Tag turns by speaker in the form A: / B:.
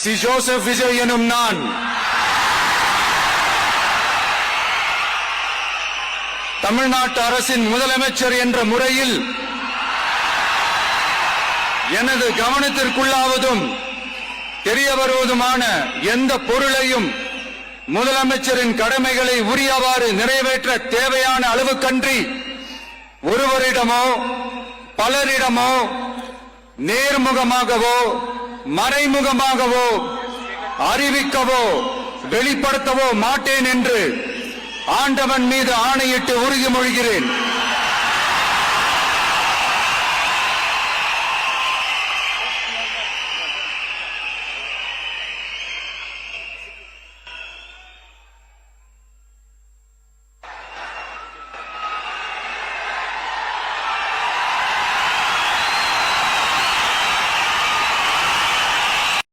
A: C Joseph Vijay எனும் நான் தமிழ்நாட்டு அரசின் முதலமைச்சர் என்ற முறையில் எனது கவனத்திற்குள்ளாவதும் தெரிய வருவதுமான எந்த பொருளையும் முதலமைச்சரின் கடமைகளை உரியவாறு நிறைவேற்ற தேவையான அளவுக்கன்றி ஒருவரிடமோ பலரிடமோ நேர்முகமாகவோ மறைமுகமாகவோ அறிவிக்கவோ வெளிப்படுத்தவோ மாட்டேன் என்று ஆண்டவன் மீது ஆணையிட்டு உறுதிமொழிகிறேன்.